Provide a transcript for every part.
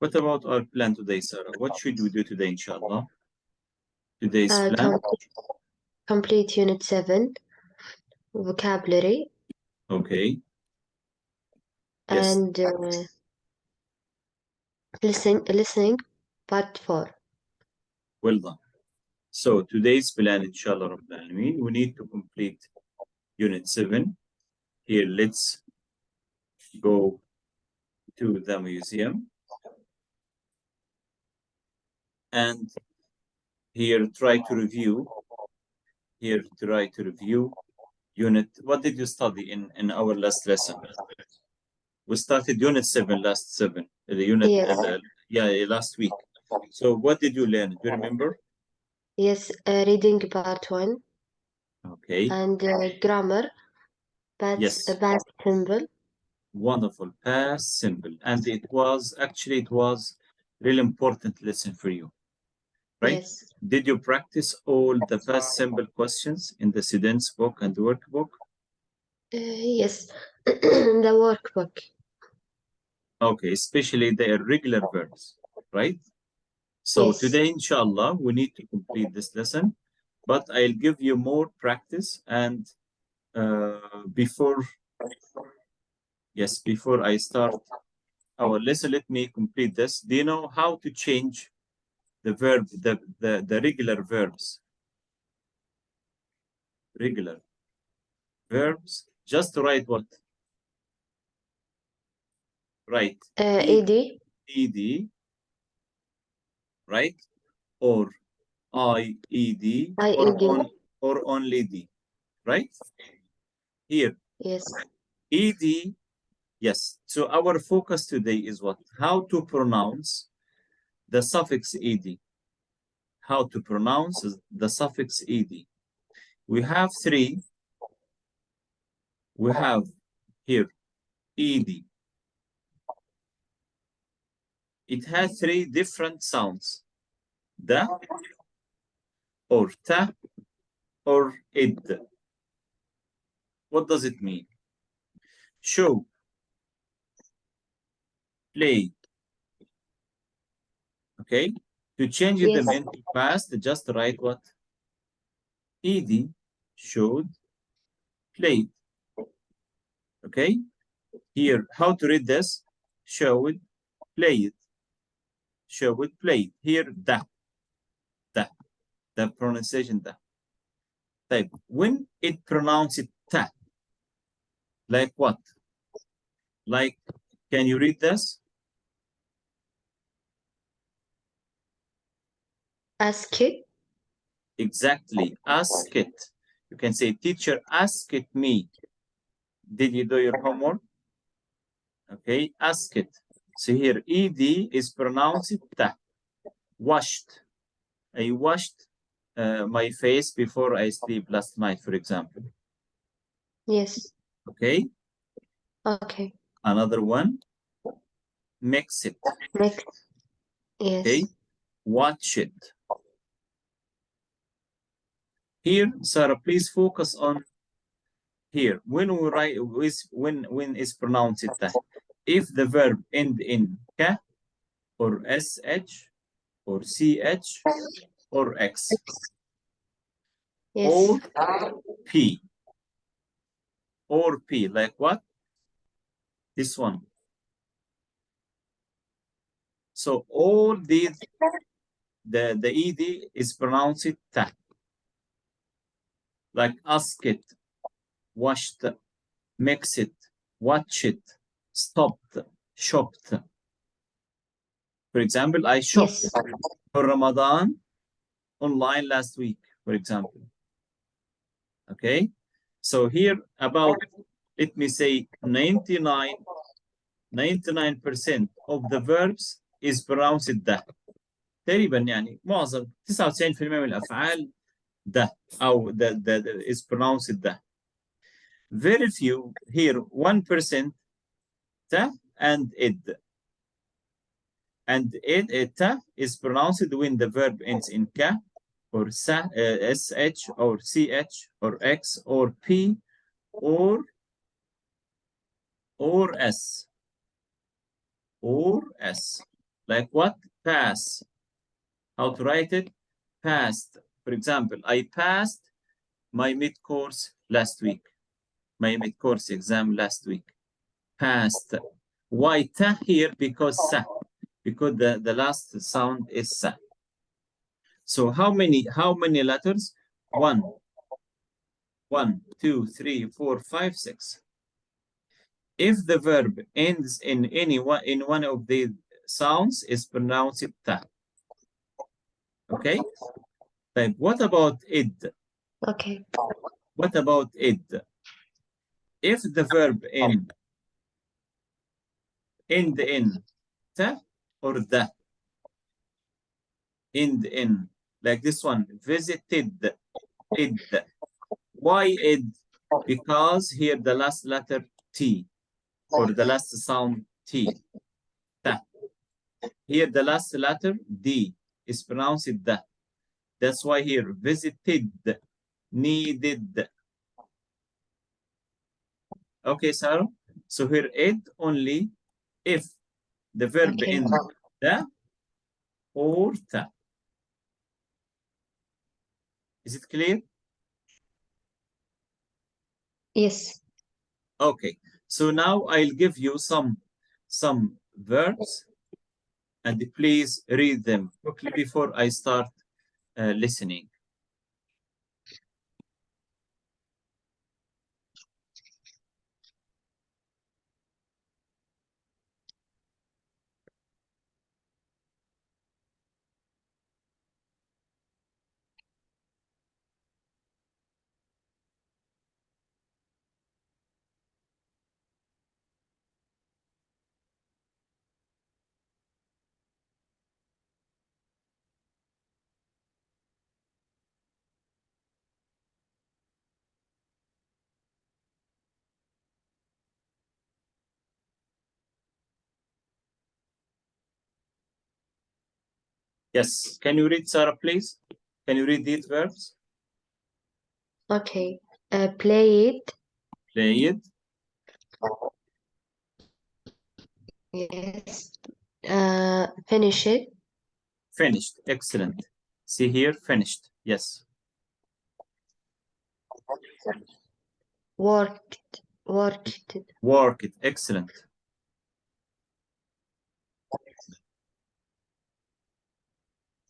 What about our plan today, Sarah? What should we do today, inshallah? Today's plan? Complete Unit 7, vocabulary. Okay. Yes. And listening, part 4. Well done. So today's plan, inshallah, we need to complete Unit 7. Here, let's go to the museum. And here, try to review. Unit. What did you study in our last lesson? We started Unit 7 last last week. So what did you learn? Do you remember? Yes, reading part 1. Okay. And grammar, past simple. Wonderful, past simple. And it was really important lesson for you, right? Yes. Did you practice all the past simple questions in the students book and the workbook? Yes, the workbook. Okay, especially the irregular verbs, right? So today, inshallah, we need to complete this lesson, but I'll give you more practice. And before I start our lesson, let me complete this. Do you know how to change the verb, the regular verbs? Regular verbs, just write what? Right. ED. ED, right? Or IED, or only D, right? Here. Yes. ED, yes. So our focus today is what? How to pronounce the suffix ED. How to pronounce the suffix ED. We have three. We have here ED. It has three different sounds. Da, or ta, or id. What does it mean? Show, play. Okay? To change them into past, just write what? ED, showed, played. Okay? Here, how to read this? Showed, played. Showed, played. Here, da. The pronunciation da. Type. When it pronounces ta, like what? Like, can you read this? Ask it. Exactly. Ask it. You can say, teacher, ask it me. Did you do your homework? Okay, ask it. So here, ED is pronounced ta. Washed. I washed my face before I sleep last night, for example. Yes. Okay. Okay. Another one. Mix it. Mix. Yes. Okay. Watch it. Here, Sarah, please focus on here. When we write when is pronounced ta. If the verb end in ka, or sh, or ch, or x, or p, like what? This one. So all these, the ed is pronounced ta. Like ask it, washed, mix it, watch it, stopped, shopped. For example, I shopped for Ramadan online last week, for example. Okay, so here about, let me say 99% of the verbs is pronounced ده. تقريبا يعني معظم 99% من الأفعال ده أو the is pronounced ده. Very few here 1% ta and id. And ta is pronounced when the verb ends in ka, or sh, or ch, or x, or p, or s, Like what? Pass. How to write it? Passed. For example, I passed my mid-course last week. My mid-course exam last week. Passed. Why ta here? Because sa. Because the last sound is sa. So how many letters? 1, 1, 2, 3, 4, 5, 6. If the verb ends in one of the sounds, is pronounced ta. Okay? Then what about id? Okay. What about id? If the verb end in ta or da, end in, like this one, visited, id. Why id? Because here the last letter T, or the last sound T, ta. Here the last letter D is pronounced da. That's why here visited, needed. Okay, Sarah? So here id only if the verb Okay. in da or ta. Is it clear? Yes. Okay. So now I'll give you some verbs, and please read them quickly before I start listening. Yes. Can you read, Sarah, please? Can you read these verbs? Okay. Played. Played. Yes. Finish it. Finished. Excellent. See here, finished. Yes. Worked. Worked. Worked. Excellent.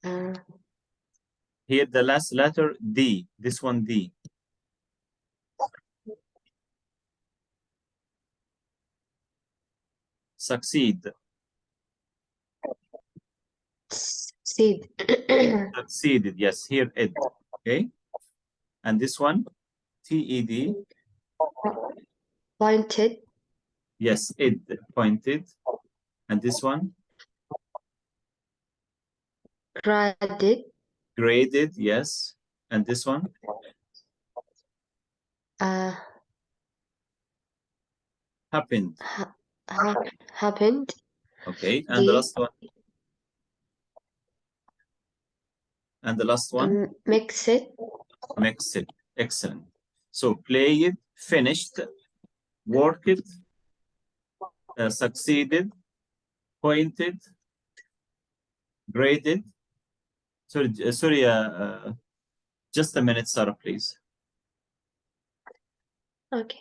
Uh, Here the last letter D. This one D. Succeed. seed. Succeeded. Yes. Here ed. Okay. And this one TED. Pointed. Yes. Ed. Pointed. And this one Graded. graded. Yes. And this one Uh, happened. happened. Okay. And the D. last one. And the last one. Mix it. Mixed. Excellent. So played, finished, worked, succeeded, pointed, graded. Sorry, just a minute, Sarah, please. Okay.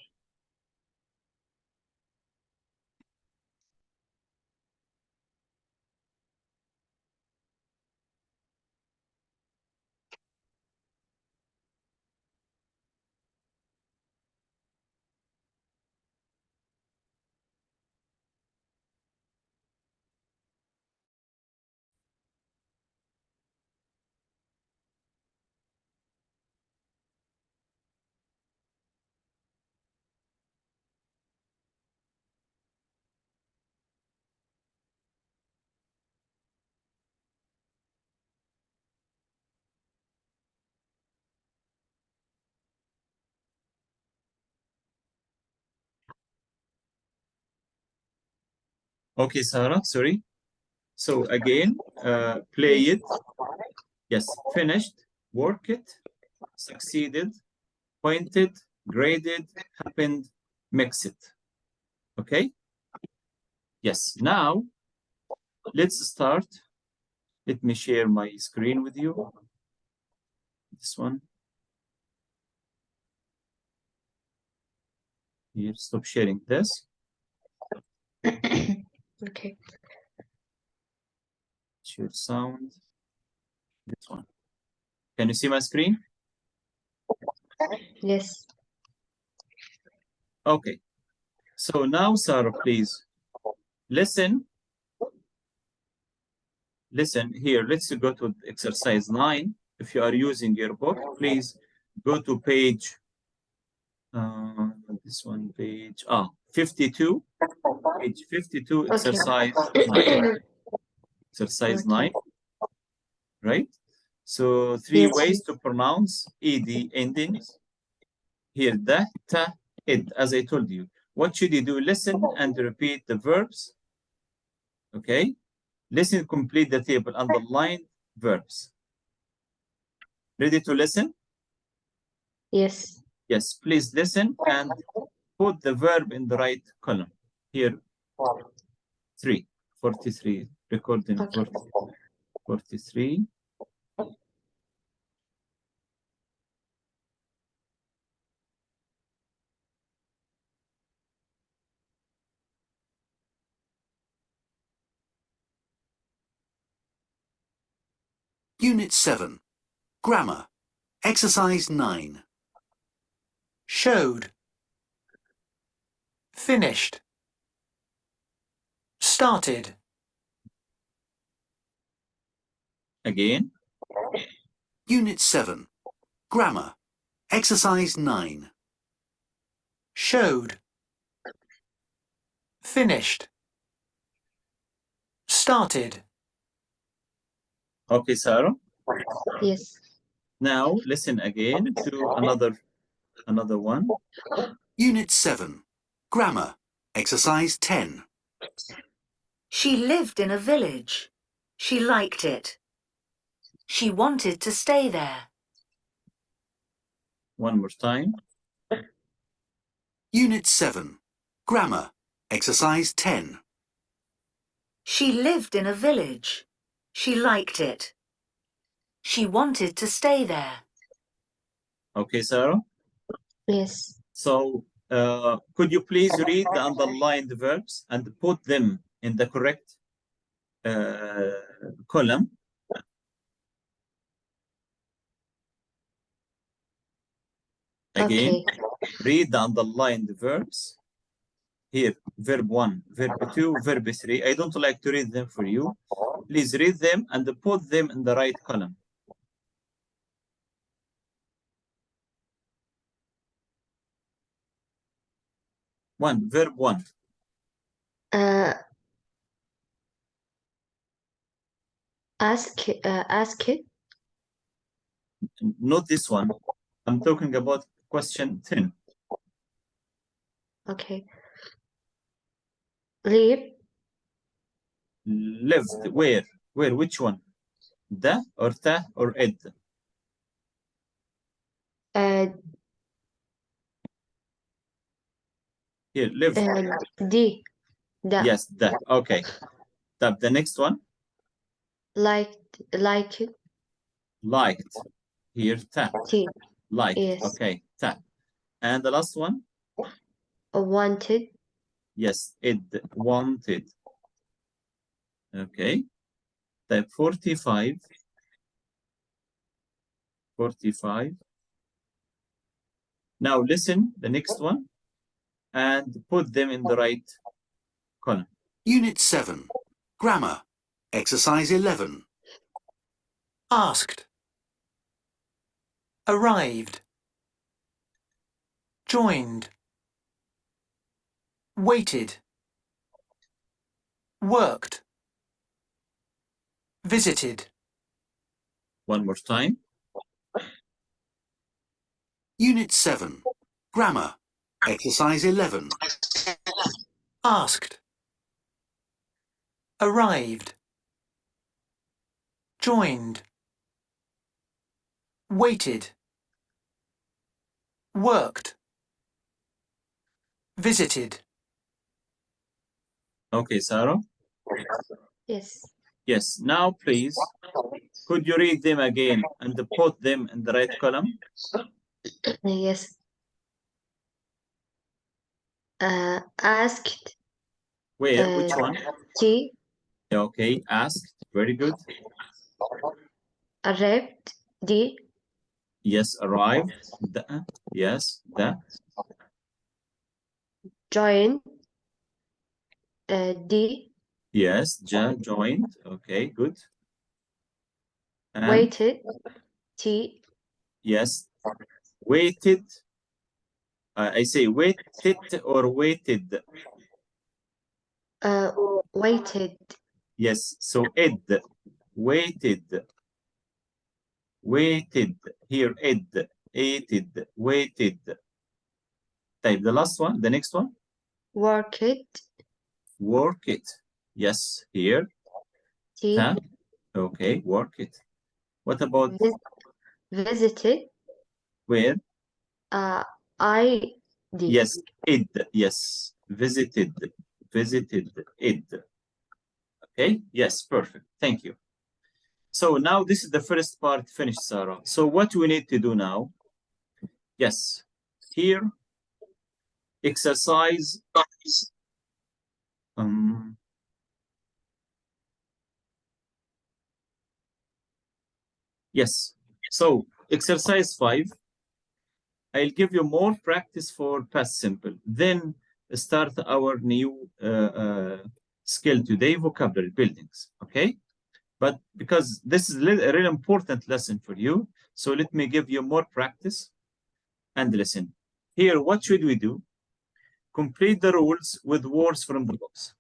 Okay, Sarah, sorry. So again, played, yes, finished, worked, succeeded, pointed, graded, happened, mixed. Okay? Yes. Now, Let's start. Let me share my screen with you. This one. Here, stop sharing this. Okay. Share sound. This one. Can you see my screen? Yes. Okay. So now, Sarah, please listen. Listen here. Let's go to exercise 9. If you are using your book, please go to page. This one page 52. Page 52, Okay. exercise 9. Exercise Okay. 9, right? So 3 Yes. ways to pronounce ed endings. Here, da, ta, id, as I told you. What should you do? Listen and repeat the verbs. Okay? Listen, complete the table, underline verbs. Ready to listen? Yes. Yes, please listen and put the verb in the right column. Here, 43, recording Okay. 43. Unit 7. Grammar. Exercise 9. Showed. Finished. Started. Again. Unit 7. Grammar. Exercise 9. Showed. Finished. Started. Okay, Sarah. Yes. Now listen again to another one. Unit 7. Grammar. Exercise 10. She lived in a village. She liked it. She wanted to stay there. One more time. Unit 7. Grammar. Exercise 10. She lived in a village. She liked it. She wanted to stay there. Okay, Sarah. Yes. So could you please read the underlined verbs and put them in the correct column? Again, Okay. read the underlined verbs. Here, verb 1, verb 2, verb 3. I don't like to read them for you. Please read them and put them in the right column. Verb 1. Ask it. Not this one. I'm talking about question 10. Okay. Live. Lived, where? Which one? Da or ta or id? Here, lived. D. Da. Yes, da. Okay. The next one, Liked. Liked. liked. Here, ta. T. Liked. Yes. Okay, ta. And the last one, Wanted. yes, id, wanted. Okay. Type 45. 45. Now listen, the next one, and put them in the right column. Unit 7. Grammar. Exercise 11. Asked. Arrived. Joined. Waited. Worked. Visited. One more time. Unit 7. Grammar. Exercise 11. Asked. Arrived. Joined. Waited. Worked. Visited. Okay, Sarah. Yes. Yes. Now, please, could you read them again and put them in the right column? Yes. Asked. Where? Which one? T. Okay. Asked. Very good. Arrived. D. Yes. Arrived. The. Yes. The. Joined. D. Yes. Joined. Okay. Good. And Waited. T. yes. Waited. I say waited or waited. Waited. Yes. So id. Waited. Waited. Here id. Ated. Waited. Type the last one. The next one. Worked. Work it. Yes. Here. T. Ta. Okay. Work it. What about Visited. where? I. D. Yes. Id. Yes. Visited. Visited. Id. Okay. Yes. Perfect. Thank you. So now this is the first part finished, Sarah. So what we need to do now? Yes. Here. Exercise. Yes. So exercise 5. I'll give you more practice for past simple. Then start our new skill today, vocabulary buildings. Okay. But because this is a really important lesson for you, so let me give you more practice and listen. Here, what should we do? Complete the rules with words from the books.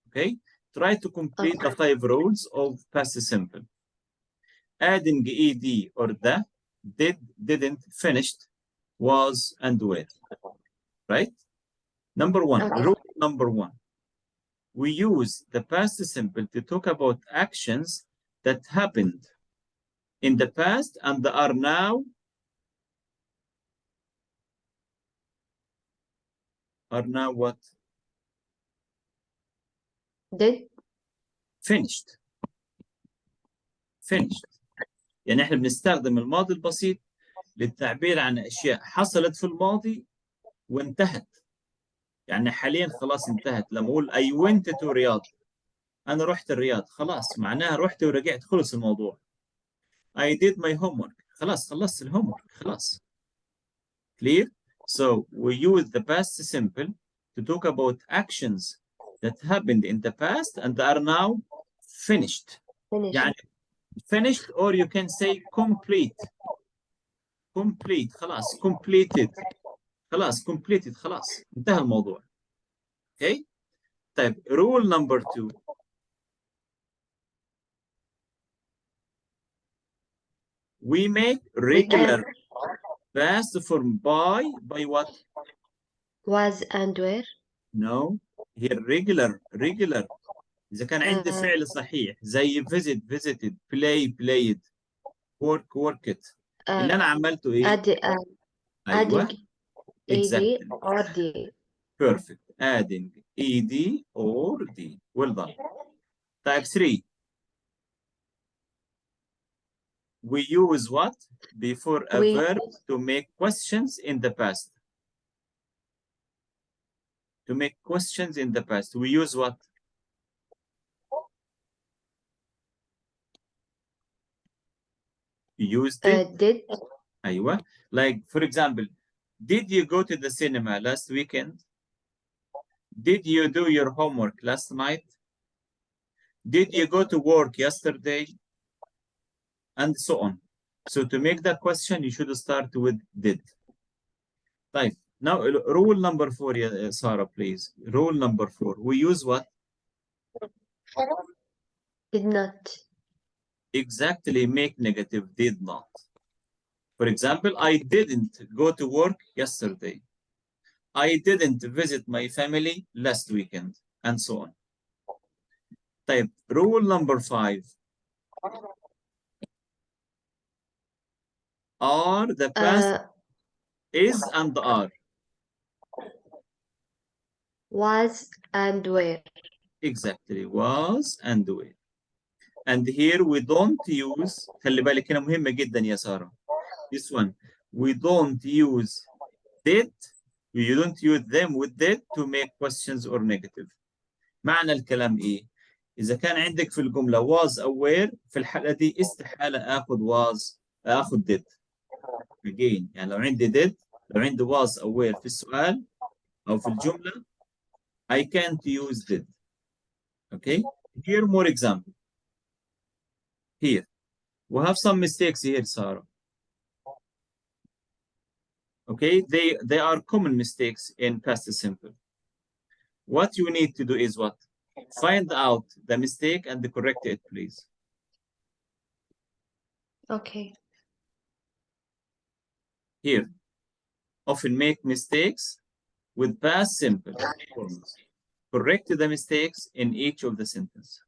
Okay. Try to complete the 5 rules of past simple. Adding ed or the, did, didn't, finished, was, and were. Right? Number 1, Okay. rule number 1. We use the past simple to talk about actions that happened in the past and are now what? Did. Finished. Finished. يعني احنا بنستخدم الماضي البسيط للتعبير عن اشياء حصلت في الماضي وانتهت. يعني حاليا خلاص انتهت. لما اقول I went to رياض، انا رحت الرياض، خلاص معناها رحت ورجعت، خلص الموضوع. I did my homework، خلاص خلصت الهومورك، خلاص. Clear? So we use the past simple to talk about actions that happened in the past and are now finished. Finished. يعني finished, or you can say complete. Complete. خلاص. Completed. خلاص. Completed. خلاص. انتهى الموضوع. Okay? طيب rule number 2. We make regular past form by what? Was and were. No. Here regular. إذا كان عندي فعل صحيح زي visit visited, play played, work worked. اللي أنا عملته إيه؟ أيوه. Adding Exactly. ed or d. Perfect. Adding ed or d. Well done. Type 3. We use what before a verb to make questions in the past? To make questions in the past, we use what? You used it? Did. أيوة. Like, for example, did you go to the cinema last weekend? Did you do your homework last night? Did you go to work yesterday? And so on. So to make that question, you should start with did. Right. Now, rule number 4, Sarah, please. Rule number 4. We use what? Did not. Exactly, make negative, did not. For example, I didn't go to work yesterday. I didn't visit my family last weekend, and so on. Type rule number 5. Are the past is and are. Was and were. Exactly, was and were. And here we don't use, خلي بالك هنا مهمة جدا يا سارة. This one, we don't use did, you don't use them with did to make questions or negative. معنى الكلام إيه؟ إذا كان عندك في الجملة was أو were، في الحالة دي استحالة آخذ did. Again، يعني لو عندي did، لو عندي was أو were في السؤال أو في الجملة، I can't use did. Okay? Here more example. Here, we have some mistakes here, Sarah. Okay, they are common mistakes in past simple. What you need to do is what? Find out the mistake and correct it, please. Okay. Here, often make mistakes with past simple forms. Correct the mistakes in each of the sentences.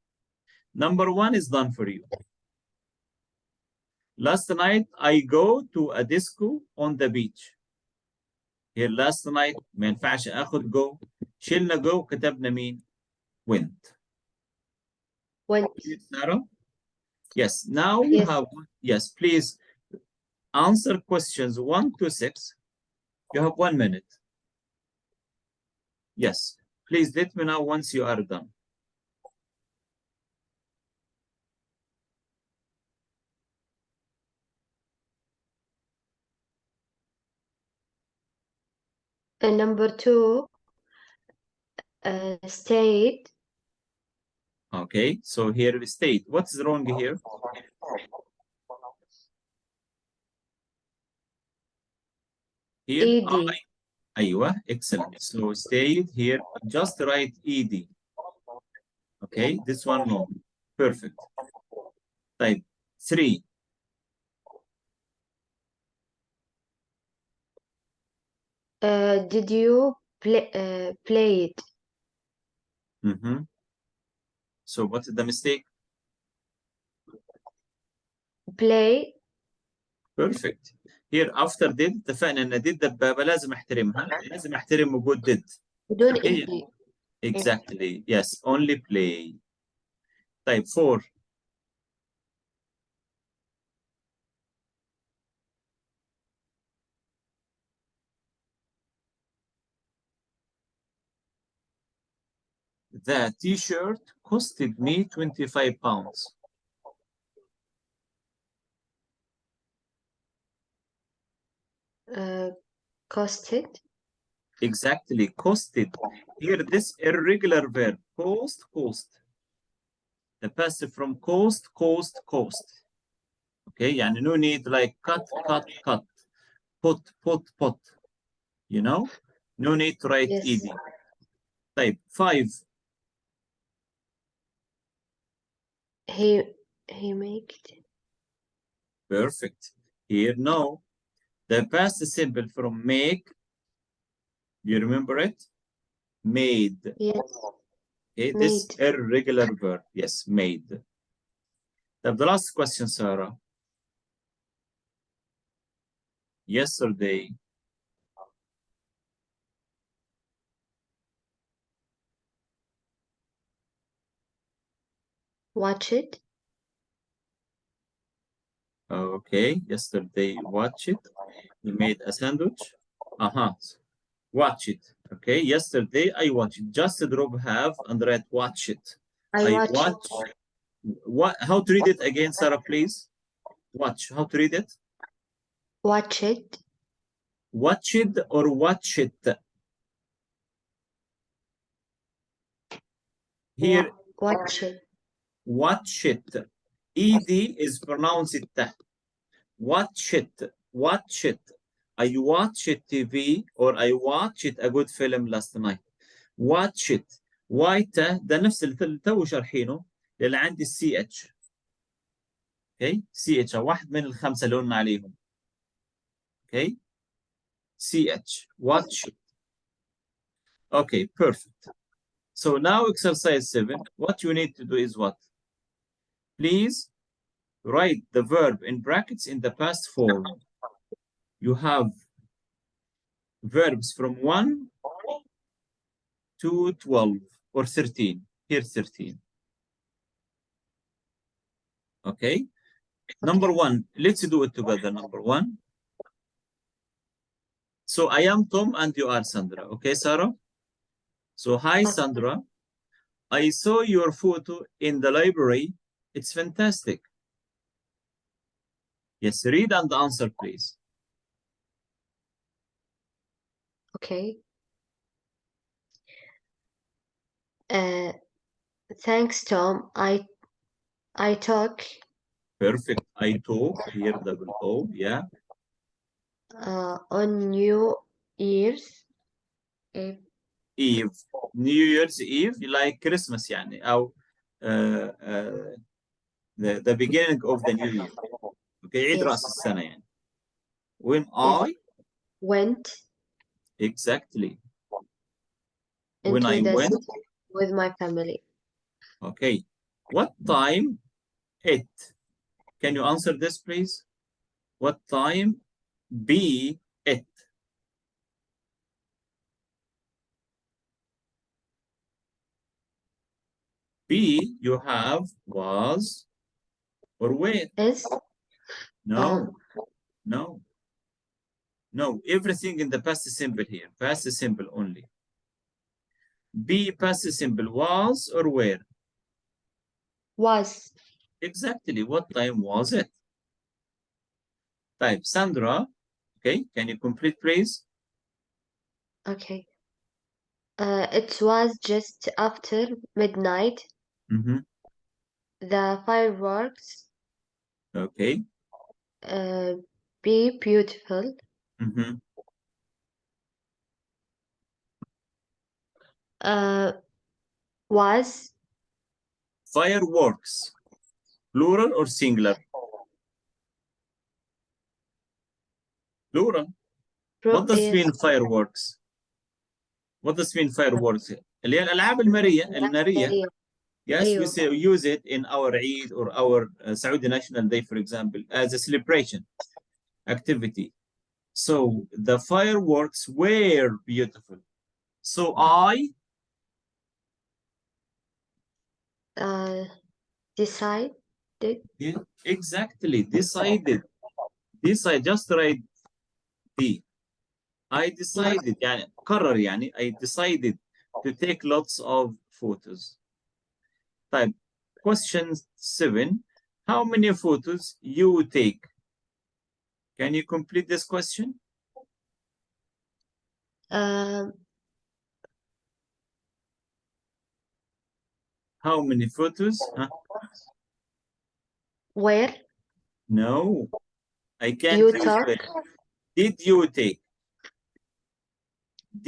Number one is done for you. Last night, I go to a disco on the beach. Here, last night, ما ينفعش آخذ go. شلنا go كتبنا مين؟ Went. Went. Sarah? Yes, now you Yes. have, yes, please answer questions 1 to 6. You have 1 minute. Yes, please let me know once you are done. And number 2, stayed. Okay, so here we state. What's wrong here? Here, ED. أيوة, excellent. So stayed here, just write ED. Okay, this one no. Perfect. Type 3. Did you play it? So what is the mistake? Play. Perfect. Here after did اتفقنا ان did دبابة لازم احترمها، لازم احترم وجود did. بدون Okay. ED. Exactly. Yes, only play. Type 4. The t-shirt costed me 25 pounds. Costed. Exactly, costed. Here, this irregular verb, cost. The past from cost. Okay, يعني no need like cut. Put. You know? No need to write Yes. ed. Type 5. He made. Perfect. Here, no. The past simple from make. You remember it? Made. Yes. Okay, this Made. irregular verb. Yes, made. The last question, Sarah. Yesterday. Watch it. Okay, yesterday, watch it. You made a sandwich. Watch it. Okay, yesterday I watched it. Just drop have and write watch it. I watch watch. What? How to read it again, Sarah, please? Watch. How to read it? Watch it. Watch it or watch it? Here, Watch it. watch it. ED is pronounced t. Watch it. Watch it. I watched TV or I watched a good film last night. Watch it. وايت ده نفس اللي تو شارحينه اللي عندي السي اتش. اوكي سي اتش واحد من الخمسه اللي قلنا عليهم. اوكي سي اتش watch it. Okay, perfect. So now exercise 7. What you need to do is what? Please write the verb in brackets in the past form. You have verbs from 1 to 12 or 13. Here 13. Okay. Number one, let's do it together. Number one. So I am Tom and you are Sandra. Okay, Sarah? So hi, Sandra. I saw your photo in the library. It's fantastic. Yes, read and answer, please. Okay. Thanks, Tom. I talk Perfect. I talk here, double O, yeah. on New Year's Eve. Eve. New Year's Eve, like Christmas يعني أو the beginning of the new year. Okay, عيد Yes. رأس السنة يعني. When Yes. I Went exactly when into I the went. city with my family. Okay. What time it? Can you answer this, please? What time be it? Be you have was or where? Is No, no, no. Everything in the past simple here. Past simple only. Be past simple was or where? was. Exactly. What time was it? Type Sandra. Okay. Can you complete, please? Okay. It was just after midnight. Mm-hmm. The fireworks Okay. be beautiful. Mm-hmm. Was Fireworks. Plural or singular? Plural. What does yes. mean fireworks? What does mean fireworks? اللي هي الألعاب المرئية النارية. Yes, we say we use it in our Eid or our Saudi National Day, for example, as a celebration activity. So the fireworks were beautiful. So I decided. exactly decided. Decide just write D. I decided يعني قرر يعني I decided to take lots of photos. طيب question 7. How many photos you take? Can you complete this question? How many photos? Huh? Where No, I can't you use talk. where. Did you take?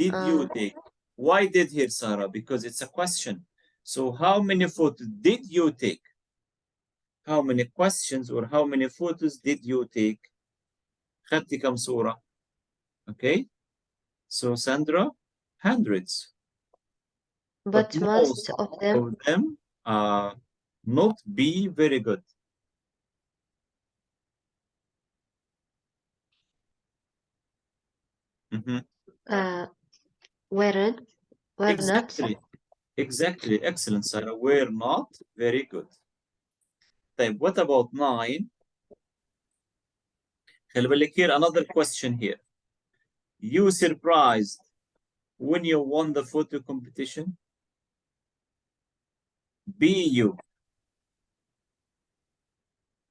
Did you Uh, take? Why did here, Sarah? Because it's a question. So how many photos did you take? How many questions or how many photos did you take? خدتي كم صورة? Okay. So Sandra, hundreds. but most of them not be very good. were Exactly. not. Exactly. Excellent, Sarah. Were not very good. طيب, what about 9? خلي بالك here, another question here. You surprised when you won the photo competition? Be you.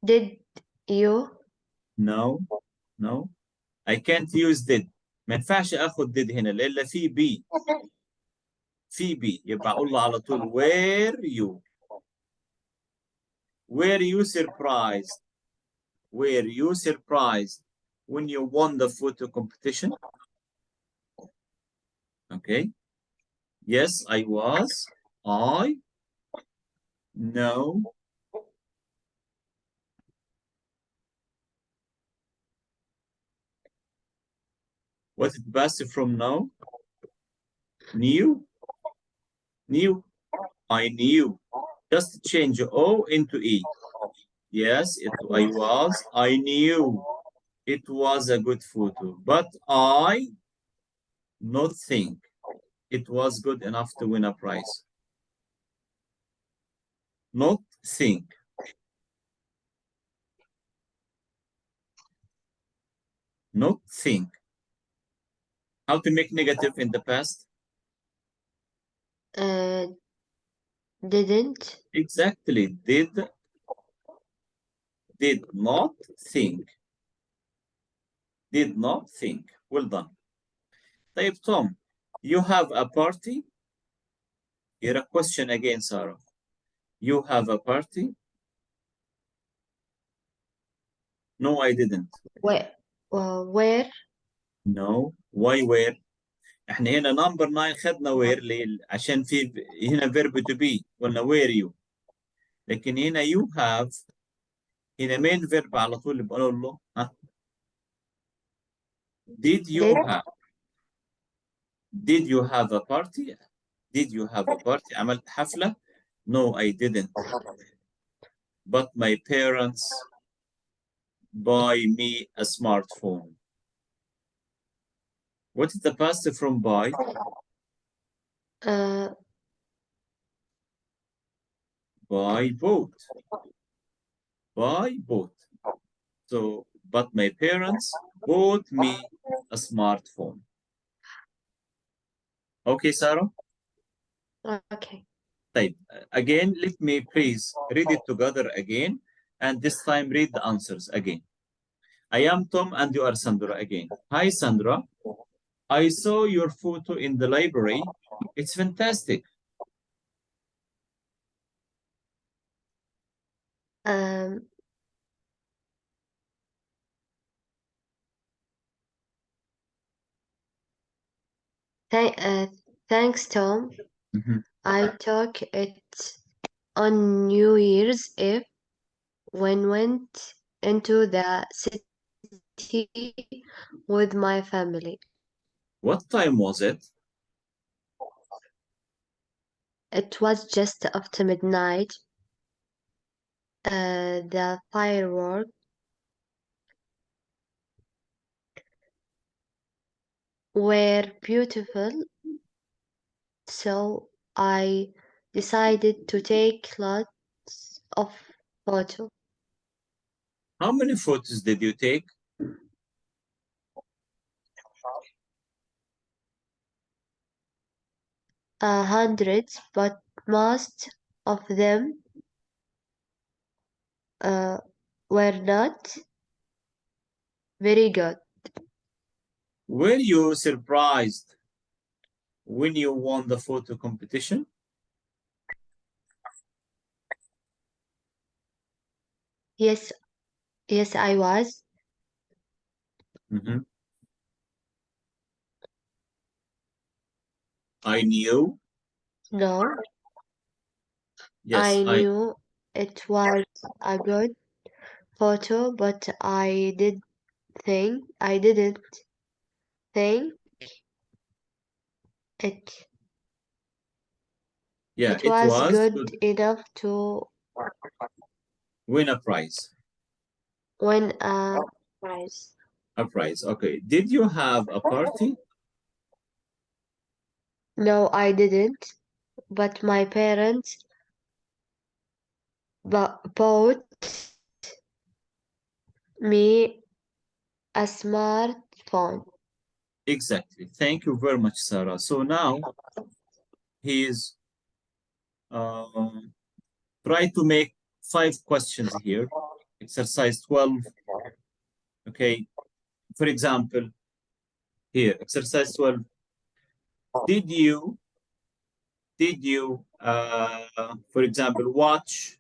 Did you? No, no. I can't use did. ما ينفعش اخد did هنا الا في be. في be يبقى اقول له على طول were you. Were you surprised? Were you surprised when you won the photo competition? Okay. Yes, I was. I. No. What is passive from now? Knew. Knew. I knew. Just change O into E. Yes, I was. I knew it was a good photo, but I not think it was good enough to win a prize. Not think. Not think. How to make negative in the past? Didn't. Exactly. Did not think. Did not think. Well done. طيب Tom, you have a party? Here a question again, Sarah. You have a party? No, I didn't. Where? No. Why where? احنا هنا نمبر 9 خدنا where عشان في هنا verb to be قلنا where you. لكن هنا you have هنا main verb على طول بقول له ها. Did you have a party? Did you have a party? عملت حفلة? No, I didn't. But my parents buy me a smartphone. What is the past from buy? Buy, bought. Buy, bought. So, but my parents bought me a smartphone. Okay, Sarah? Okay. Type. Again, let me please read it together again. And this time read the answers again. I am Tom and you are Sandra again. Hi, Sandra. I saw your photo in the library. It's fantastic. Thanks, Tom. Mm-hmm. I took it on New Year's Eve when went into the city with my family. What time was it? It was just after midnight. The fireworks were beautiful, so I decided to take lots of photos. How many photos did you take? Hundreds, but most of them were not very good. Were you surprised when you won the photo competition? Yes, I was. Mm-hmm. I knew. No, Yes, I knew it was a good photo, but I didn't think it yeah, it it was was good enough to win a prize. win a prize. A prize. Okay. Did you have a party? No, I didn't, but my parents bought me a smartphone. Exactly. Thank you very much, Sarah. So now he's try to make 5 questions here. Exercise 12. Okay. For example, here, exercise 12. Did you, for example, watch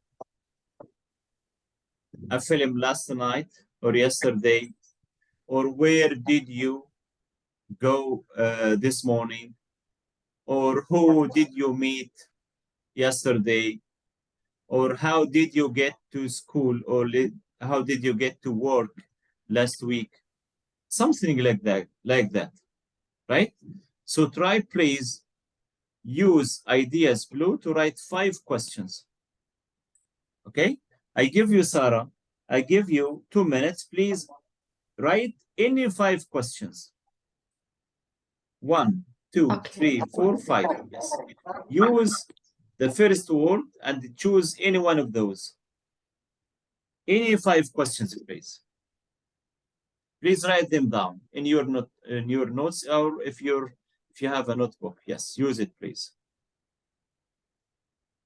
a film last night or yesterday? Or where did you go this morning? Or who did you meet yesterday? Or how did you get to school? Or how did you get to work last week? Something like that, right? So try, please, use ideas blue to write 5 questions. Okay? I give you, Sarah, I give you 2 minutes. Please write any 5 questions. 1, 2, Okay. 3, 4, 5. Yes. Use the first word and choose any one of those. Any 5 questions, please. Please write them down in your notes, or if you have a notebook. Yes, use it, please.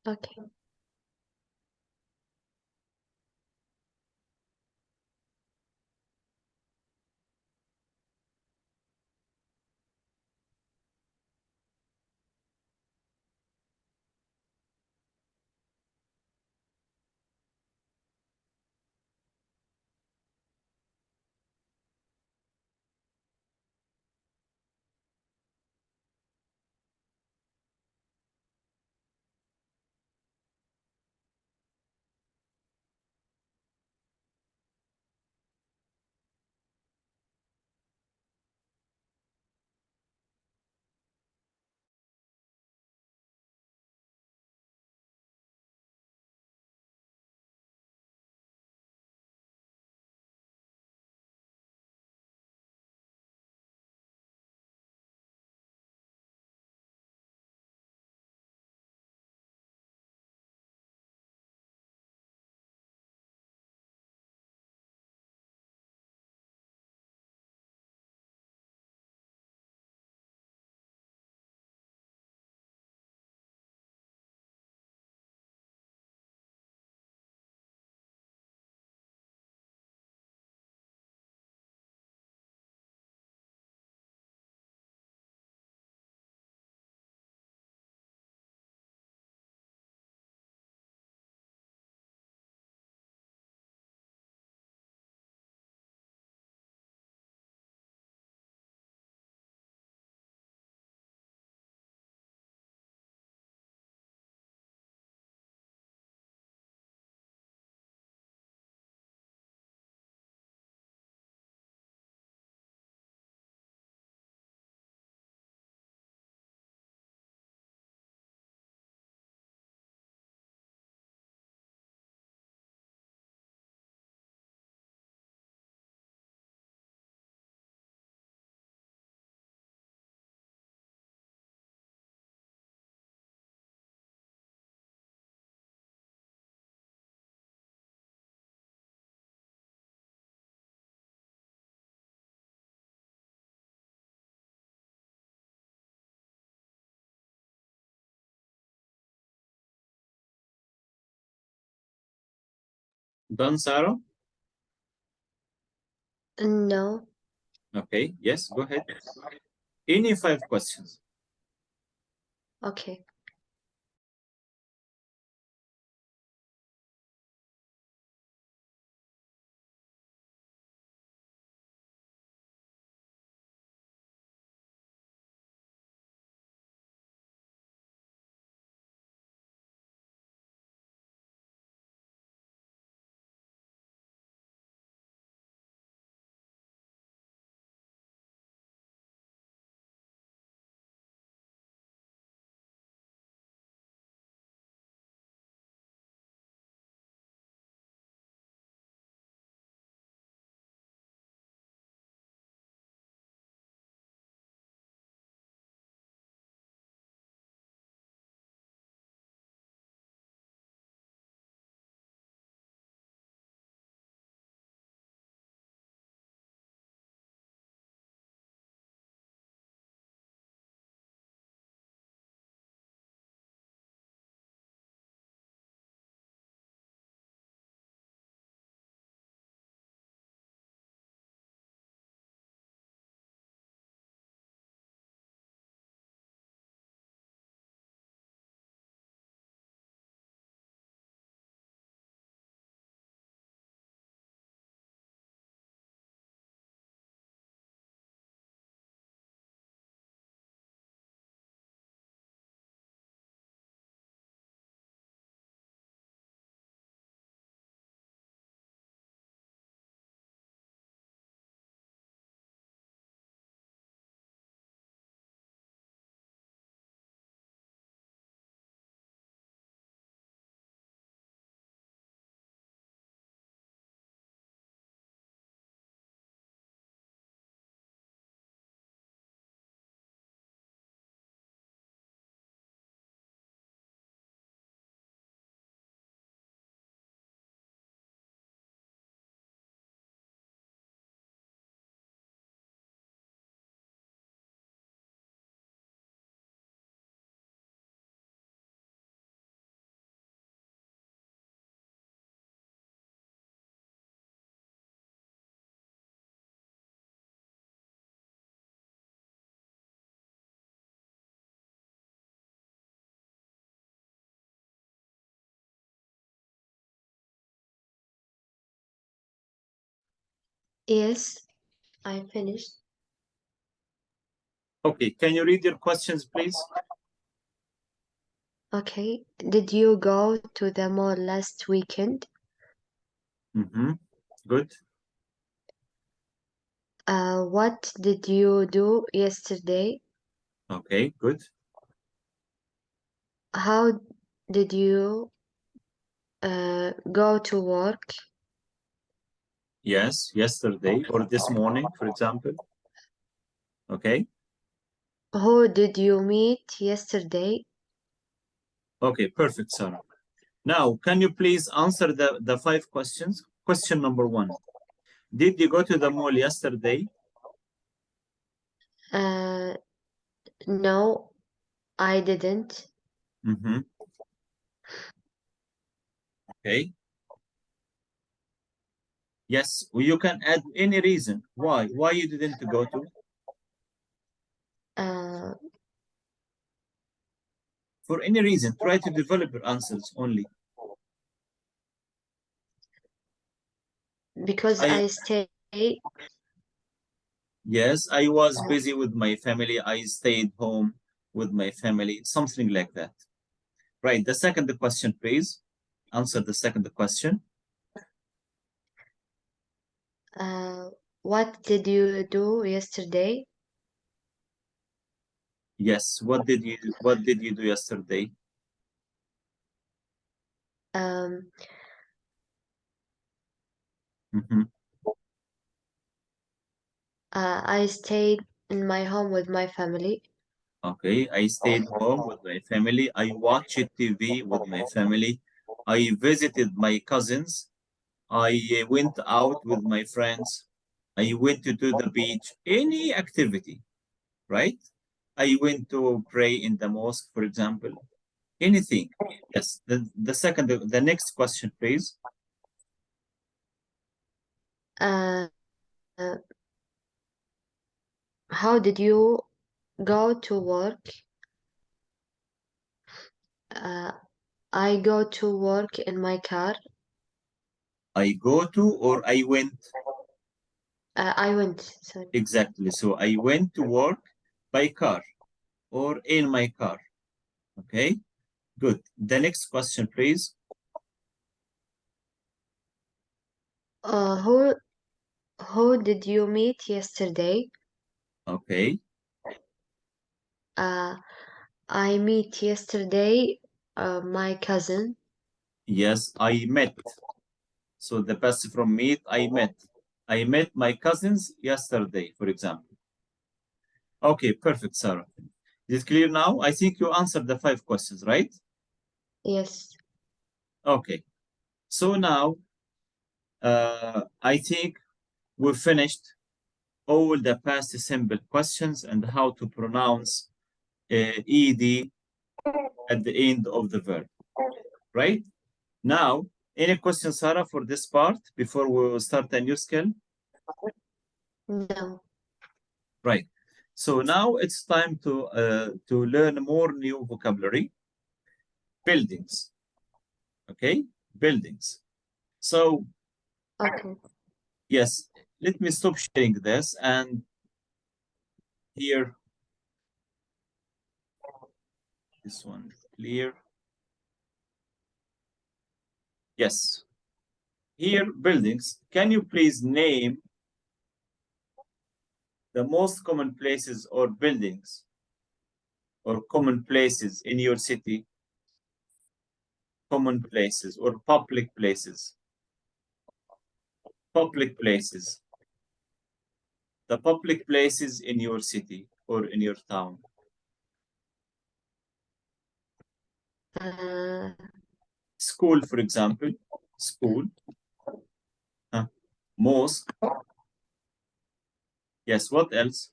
Okay. Done, Sarah? No. Okay, yes, go ahead. Any 5 questions. Okay. Yes, I finished. Okay, can you read your questions, please? Okay. Did you go to the mall last weekend? Good. What did you do yesterday? Okay, good. How did you go to work? Yes, yesterday or this morning, for example. Okay. Who did you meet yesterday? Okay, perfect, Sarah. Now, can you please answer the 5 questions? Question number 1. Did you go to the mall yesterday? Uh, no, I didn't. Okay. Yes, you can add any reason. Why you didn't go to? Uh, For any reason, try to develop your answers only. because I stayed. Yes, I was busy with my family. I stayed home with my family, something like that. Right. The second question, please. Answer the second question. What did you do yesterday? Yes. What did you do yesterday? Um, Mhm. I stayed in my home with my family. Okay. I stayed home with my family. I watched TV with my family. I visited my cousins. I went out with my friends. I went to the beach. Any activity, right? I went to pray in the mosque, for example. Anything. Yes. The next question, please. Uh, uh, how did you go to work? Uh, I go to work in my car. I go to or I went? I went, sorry. Exactly. So I went to work by car or in my car. Okay. Good. The next question, please. Uh, who who did you meet yesterday? Okay. Uh, I meet yesterday my cousin. Yes, I met. So the past from meet, I met. I met my cousins yesterday, for example. Okay, perfect, Sarah. Is it clear now? I think you answered the 5 questions, right? Yes. Okay. So now, I think we've finished all the past simple questions and how to pronounce ed at the end of the verb, right? Now, any questions, Sarah, for this part before we start a new skill? No. Right. So now it's time to learn more new vocabulary. Buildings. Okay, buildings. So Okay. yes, let me stop sharing this and here this one clear. Yes. Here buildings. Can you please name the most common places or buildings or common places in your city? Common places or public places. Public places. The public places in your city or in your town. Uh, School, for example. School. Mosque. Yes, what else?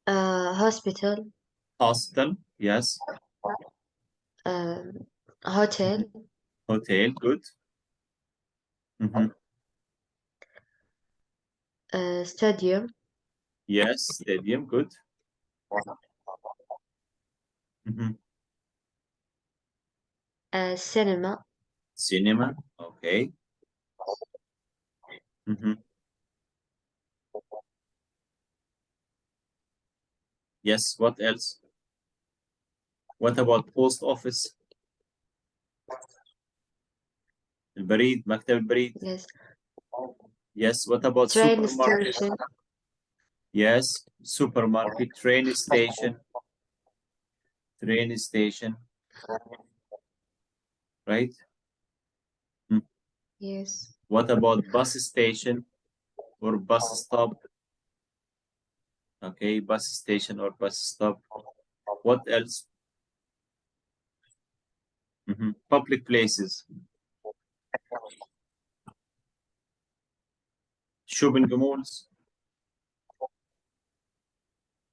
hospital. Hostel. Yes. Hotel. Hotel. Good. Mhm. Stadium. Yes. Stadium. Good. Mhm. Cinema. Cinema. Okay. Mhm. Yes, what else? What about post office? البريد، مكتب البريد. Yes. Yes, what about Train supermarket? station. Yes, supermarket, train station, right? Yes. What about bus station or bus stop? Okay, bus station or bus stop. What else? Public places. Shopping malls.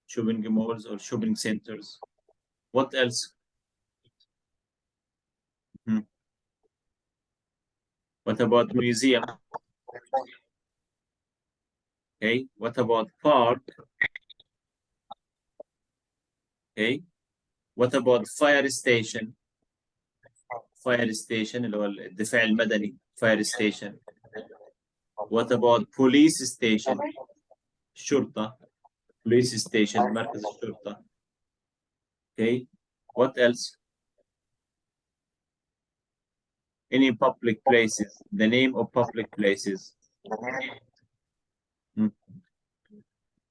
Shopping malls or shopping centers. What else? What about museum? Okay, what about park? Okay, what about fire station? Fire station اللي هو الدفاع المدني. Fire station. What about police station? شرطة. Police station مركز الشرطة. Okay, what else? Any public places, the name of public places.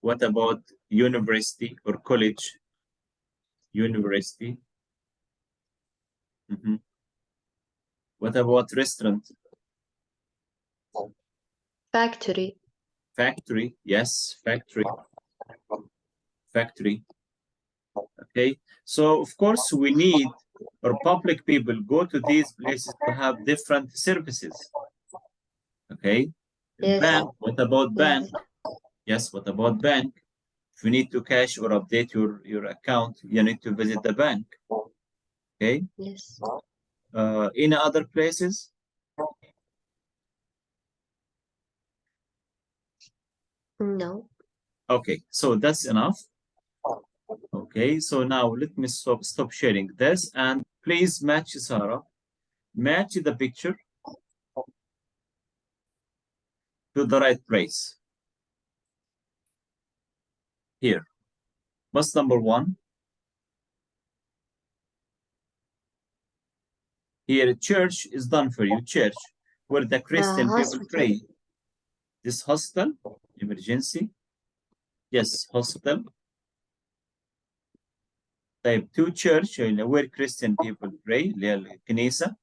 What about university or college? University. What about restaurant? Factory. Factory, yes, factory. Factory. Okay, so of course we need, or public people go to these places to have different services. Okay, Yes. bank, what about bank? Yes. Yes, what about bank? If you need to cash or update your account, you need to visit the bank. Okay. Yes. In other places? No. Okay, so that's enough. Okay, so now let me stop sharing this, and please match Sarah. Match the picture to the right place. Here. Bus number 1. Here, church is done for you. Church, where the Christian people Hospital. pray. This hospital, emergency. Yes, hospital. Type 2, church, where Christian people pray. اللي هي الكنيسة.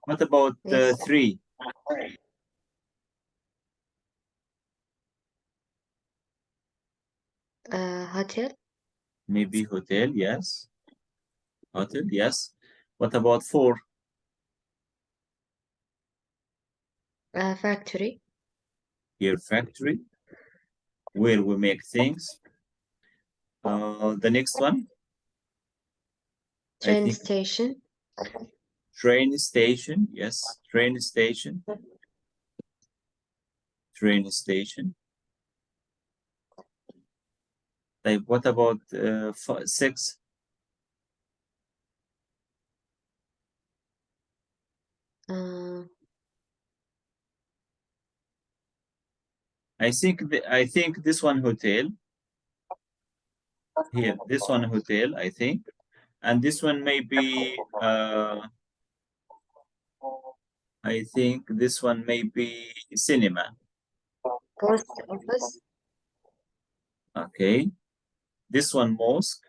What about Yes. 3? Hotel. Maybe hotel, yes. Hotel, yes. What about 4? Factory. Here, factory, where we make things. The next one, I Train think station. train station. Yes, train station. Train station. Like, what about 6? I think this one hotel. Here, this one hotel, I think, and this one maybe. I think this one may be cinema. Post office. Okay. This one mosque.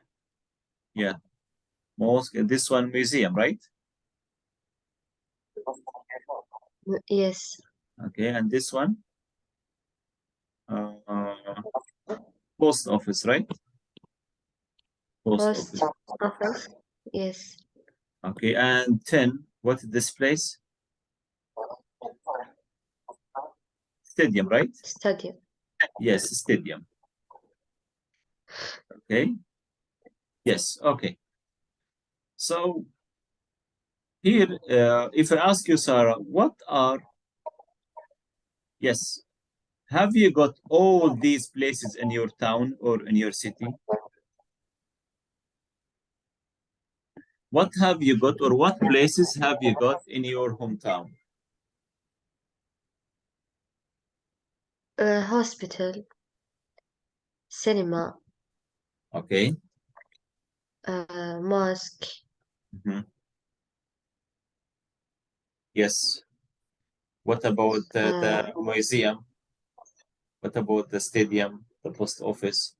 Yeah. Mosque. This one museum, right? Yes. Okay. And this one post office, right? Post office. Office. Yes. Okay. And 10. What is this place? Stadium, right? Stadium. Yes, stadium. Okay. Yes. Okay. So here, if I ask you, Sarah, what are, yes, have you got all these places in your town or in your city? What have you got, or what places have you got in your hometown? Hospital. Cinema. Okay. Mosque. Mhm. Yes. What about the museum? What about the stadium, the post office?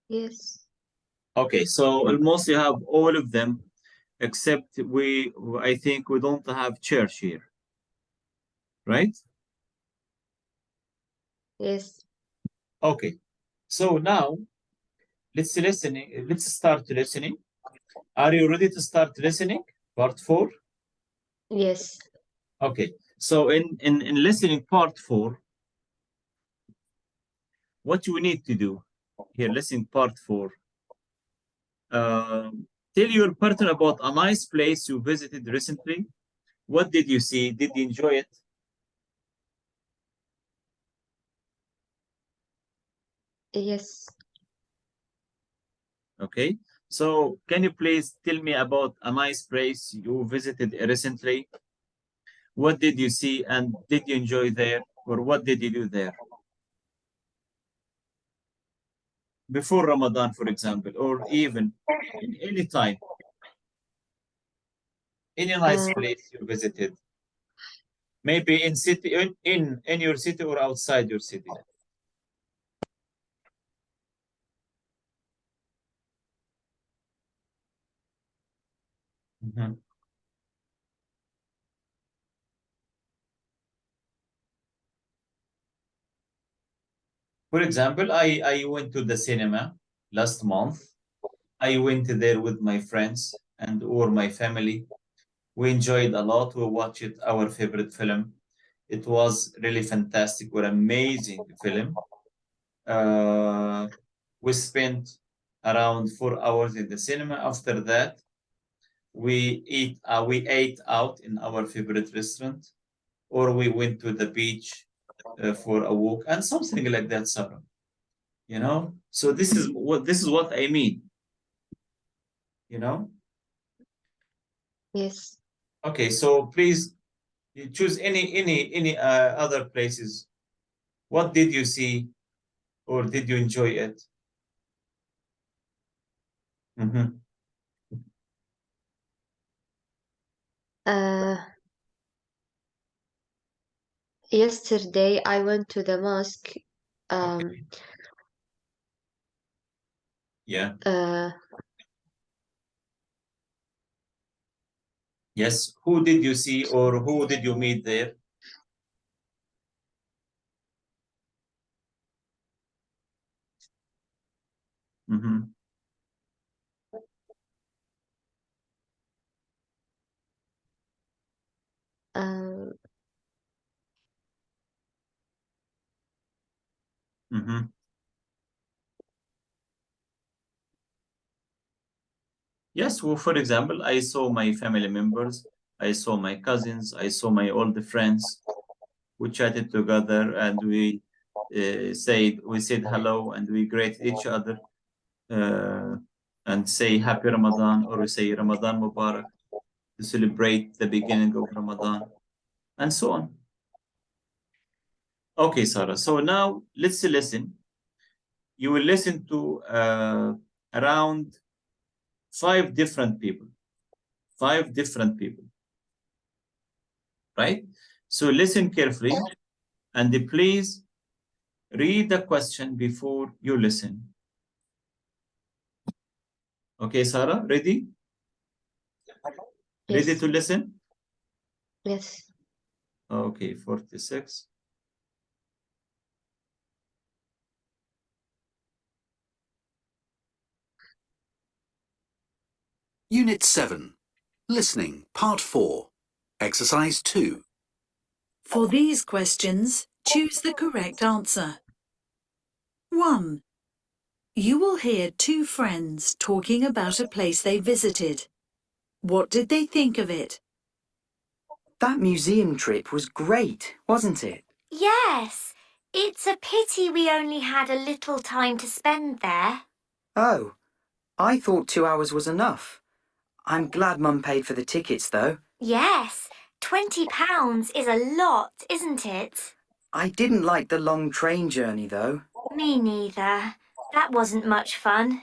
Yes. Okay, so almost you have all of them, except I think we don't have church here, right? Yes. Okay, so now let's start listening. Are you ready to start listening? Part 4? Yes. Okay, so in listening part 4, what you need to do here, listening part 4, tell your partner about a nice place you visited recently. What did you see? Did you enjoy it? Yes. Okay, so can you please tell me about a nice place you visited recently? What did you see and did you enjoy there? Or what did you do there? Before Ramadan, for example, or even in any time, any nice Uh, place you visited. Maybe in city in your city or outside your city. Mhm. For example, I went to the cinema last month. I went there with my friends and or my family. We enjoyed a lot. We watched our favorite film. It was really fantastic or amazing film. Uh, we spent around 4 hours in the cinema. After that, we ate out in our favorite restaurant, or we went to the beach for a walk and something like that, Sarah. You know, so this is what I mean. You know. yes. Okay, so please you choose any other places. What did you see, or did you enjoy it? Mhm. Uh, Yesterday I went to the mosque. Okay. Yeah. Uh, Yes. Who did you see, or who did you meet there? Mhm. uh, Mhm. Yes. Well, for example, I saw my family members. I saw my cousins. I saw my old friends. We chatted together, and we said hello, and we greeted each other, uh, and say Happy Ramadan, or we say Ramadan Mubarak to celebrate the beginning of Ramadan, and so on. Okay, Sarah. So now let's listen. You will listen to around 5 different people. 5 different people, right? So listen carefully and please read the question before you listen. Okay, Sarah, ready? Ready yes. to listen? Yes. Okay, 46. Unit 7. Listening, Part 4. Exercise 2. For these questions, choose the correct answer. 1. You will hear two friends talking about a place they visited. What did they think of it? That museum trip was great, wasn't it? Yes, it's a pity we only had a little time to spend there. Oh, I thought 2 hours was enough. I'm glad Mum paid for the tickets, though. Yes, £20 is a lot, isn't it? I didn't like the long train journey, though. Me neither. That wasn't much fun.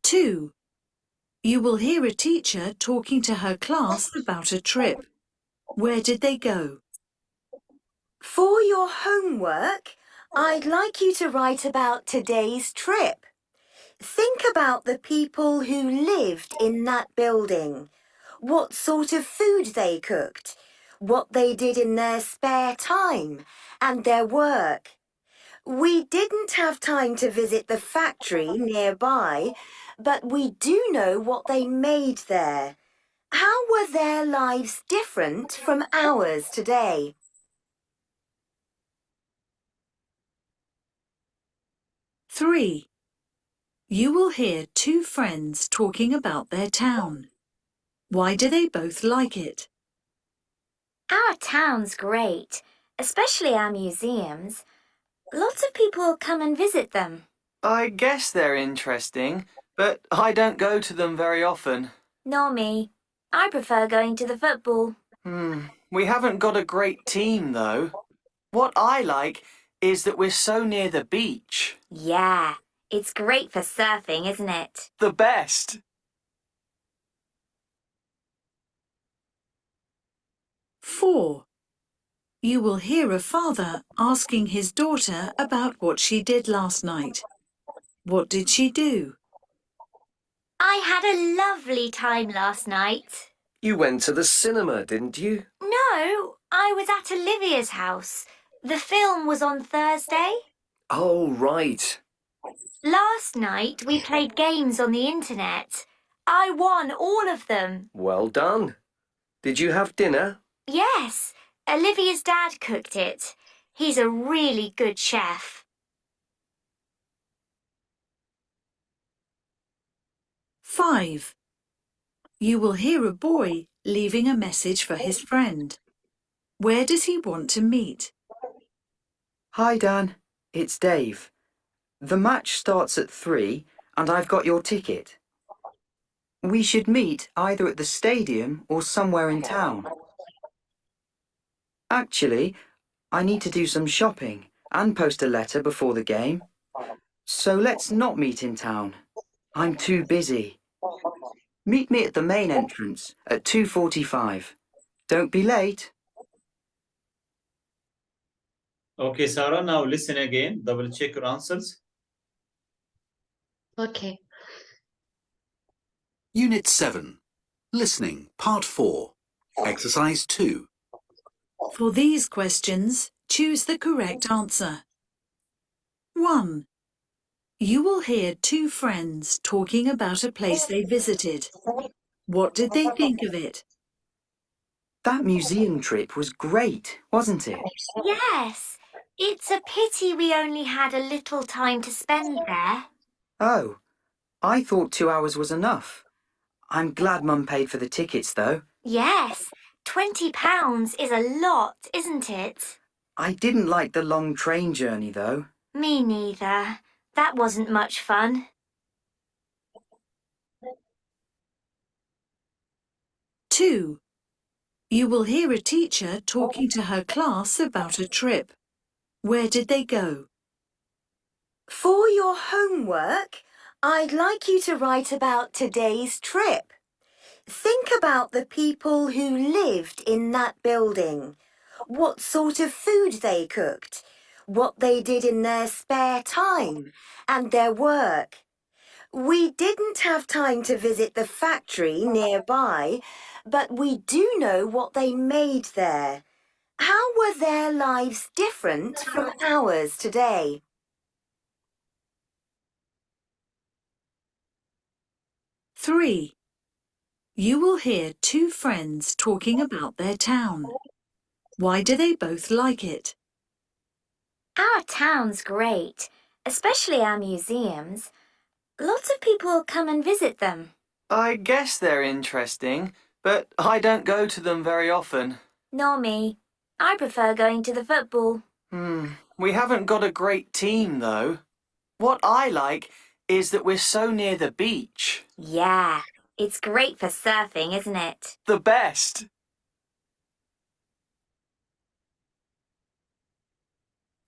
2. You will hear a teacher talking to her class about a trip. Where did they go? For your homework, I'd like you to write about today's trip. Think about the people who lived in that building, what sort of food they cooked, what they did in their spare time, and their work. We didn't have time to visit the factory nearby, but we do know what they made there. How were their lives different from ours today? 3. You will hear two friends talking about their town. Why do they both like it? Our town's great, especially our museums. Lots of people come and visit them. I guess they're interesting, but I don't go to them very often. Nor me. I prefer going to the football. We haven't got a great team, though. What I like is that we're so near the beach. Yeah, it's great for surfing, isn't it? The best. 4. You will hear a father asking his daughter about what she did last night. What did she do? I had a lovely time last night. You went to the cinema, didn't you? No, I was at Olivia's house. The film was on Thursday. Oh, right. Last night we played games on the internet. I won all of them. Well done. Did you have dinner? Yes, Olivia's dad cooked it. He's a really good chef. 5. You will hear a boy leaving a message for his friend. Where does he want to meet? Hi, Dan. It's Dave. The match starts at 3 and I've got your ticket. We should meet either at the stadium or somewhere in town. Actually, I need to do some shopping and post a letter before the game. So let's not meet in town. I'm too busy. Meet me at the main entrance at 2:45. Don't be late. Okay, Sarah, now listen again. Double check your answers. Okay. Unit 7. Listening, Part 4. Exercise 2. For these questions, choose the correct answer. 1. You will hear two friends talking about a place they visited. What did they think of it? That museum trip was great, wasn't it? Yes, it's a pity we only had a little time to spend there. Oh, I thought 2 hours was enough. I'm glad Mum paid for the tickets, though. Yes, £20 is a lot, isn't it? I didn't like the long train journey, though. Me neither. That wasn't much fun. 2. You will hear a teacher talking to her class about a trip. Where did they go? For your homework, I'd like you to write about today's trip. Think about the people who lived in that building, what sort of food they cooked, what they did in their spare time, and their work. We didn't have time to visit the factory nearby, but we do know what they made there. How were their lives different from ours today? 3. You will hear two friends talking about their town. Why do they both like it? Our town's great, especially our museums. Lots of people come and visit them. I guess they're interesting, but I don't go to them very often. Nor me. I prefer going to the football. We haven't got a great team, though. What I like is that we're so near the beach. Yeah, it's great for surfing, isn't it? The best.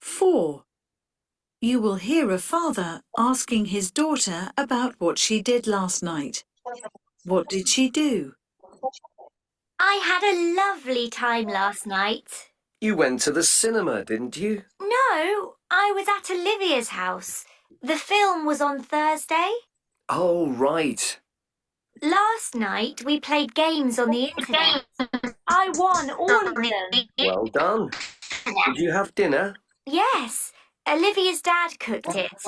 4. You will hear a father asking his daughter about what she did last night. What did she do? I had a lovely time last night. You went to the cinema, didn't you? No, I was at Olivia's house. The film was on Thursday. Oh, right. Last night we played games on the internet. I won all of them. Well done. Did you have dinner? Yes, Olivia's dad cooked it.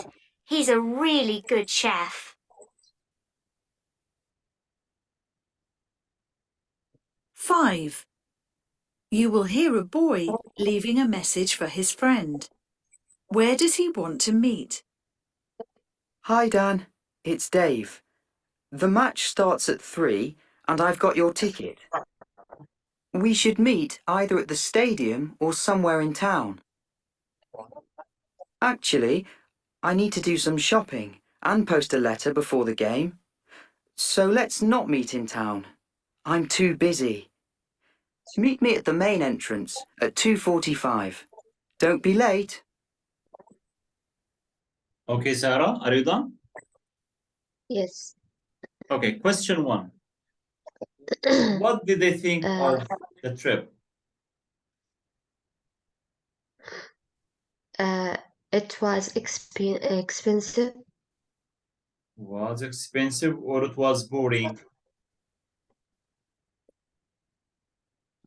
He's a really good chef. 5. You will hear a boy leaving a message for his friend. Where does he want to meet? Hi, Dan. It's Dave. The match starts at 3 and I've got your ticket. We should meet either at the stadium or somewhere in town. Actually, I need to do some shopping and post a letter before the game. So let's not meet in town. I'm too busy. Meet me at the main entrance at 2:45. Don't be late. Okay, Sarah, are you done? Yes. Okay, question 1. What did they think of the trip? It was expensive. Was expensive or it was boring?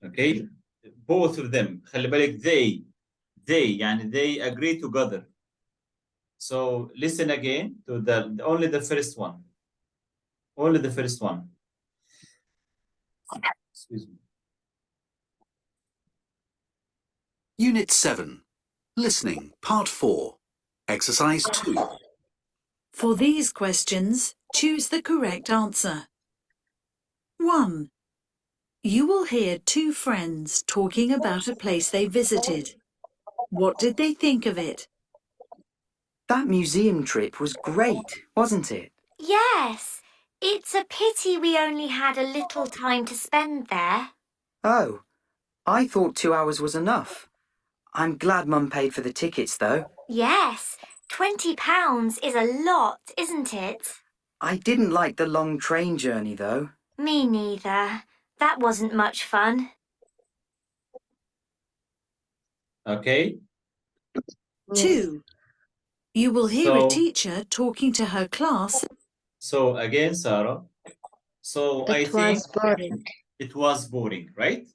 Okay, both of them. خلي بالك they يعني they agree together. So listen again to only the first one. Only the first one. Excuse me. Unit 7. Listening, Part 4. Exercise 2. For these questions, choose the correct answer. 1. You will hear two friends talking about a place they visited. What did they think of it? That museum trip was great, wasn't it? Yes, it's a pity we only had a little time to spend there. Oh, I thought 2 hours was enough. I'm glad Mum paid for the tickets, though. Yes, £20 is a lot, isn't it? I didn't like the long train journey, though. Me neither. That wasn't much fun. Okay. 2. You will hear a So- teacher talking to her class. So again, Sarah. So I It think was boring. it was boring, right?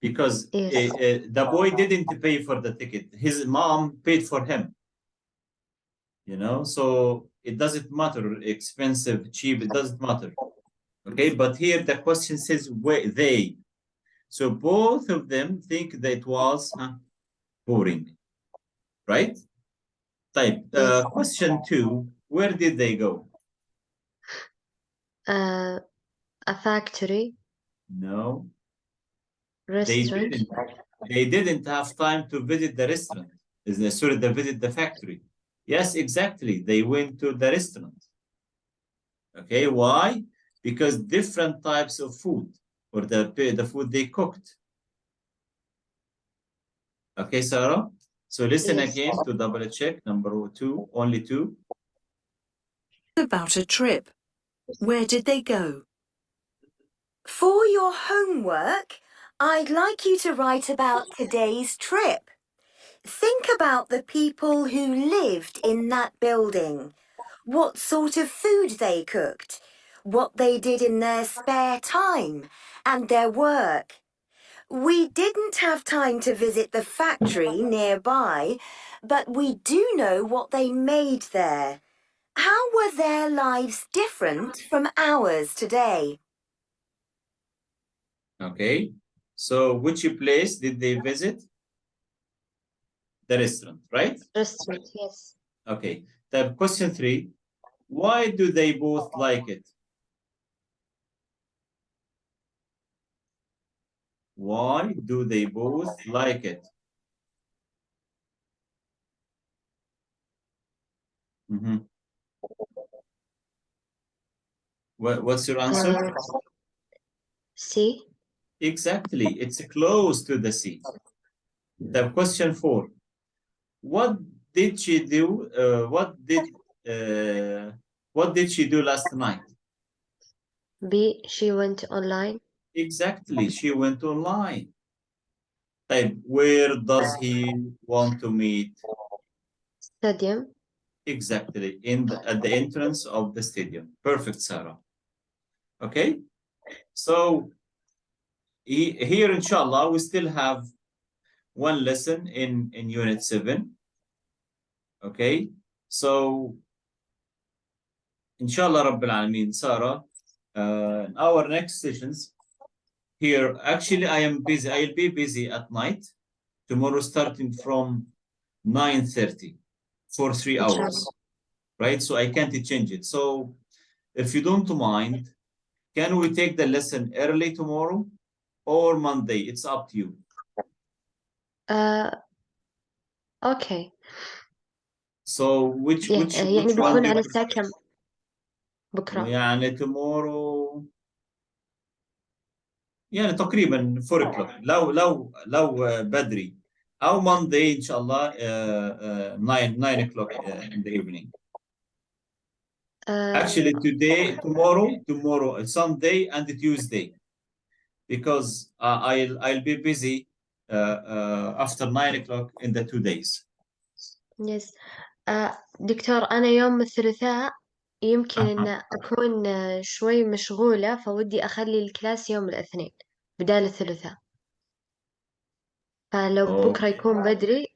Because Yes. the boy didn't pay for the ticket. His mom paid for him. You know, so it doesn't matter, expensive, cheap, it doesn't matter. Okay, but here the question says they. So both of them think that it was boring, right? Type. Yes. Question 2, where did they go? A factory, No, restaurant. they didn't have time to visit the restaurant. Sorry, they visit the factory. Yes, exactly. They went to the restaurant. Okay, why? Because different types of food or the food they cooked. Okay, Sarah? So listen Yes. again to double check. Number 2, only 2. About a trip. Where did they go? For your homework, I'd like you to write about today's trip. Think about the people who lived in that building, what sort of food they cooked, what they did in their spare time, and their work. We didn't have time to visit the factory nearby, but we do know what they made there. How were their lives different from ours today? Okay, so which place did they visit? The restaurant, right? Restaurant, yes. Okay, the question 3, why do they both like it? Why do they both like it? What's your answer? C. Exactly, it's close to the sea. The question 4, what did she do? What did she do last night? B. She went online. Exactly, she went online. طيب, where does he want to meet? Stadium. Exactly, at the entrance of the stadium. Perfect, Sarah. Okay, so here, inshallah, we still have one lesson in Unit 7. Okay, so inshallah Rabbil Alameen, Sarah, in our next sessions here, actually I am busy. I'll be busy at night tomorrow, starting from 9:30 for 3 hours, right? So I can't change it. So if you don't mind, can we take the lesson early tomorrow or Monday? It's up to you. Okay. So which يعني one بتكون do you على prefer? الساعة كم بكرة؟ يعني tomorrow يعني تقريبا 4 o'clock لو بدري أو Monday إن شاء الله 9 o'clock in the evening. Actually tomorrow Sunday and Tuesday, because I'll be busy after 9 o'clock in the 2 days. Yes. دكتور أنا يوم الثلاثاء يمكن إن أكون شوي مشغولة، فودي أخلي الكلاس يوم الاثنين بدال الثلاثاء. فلو بكرة يكون بدري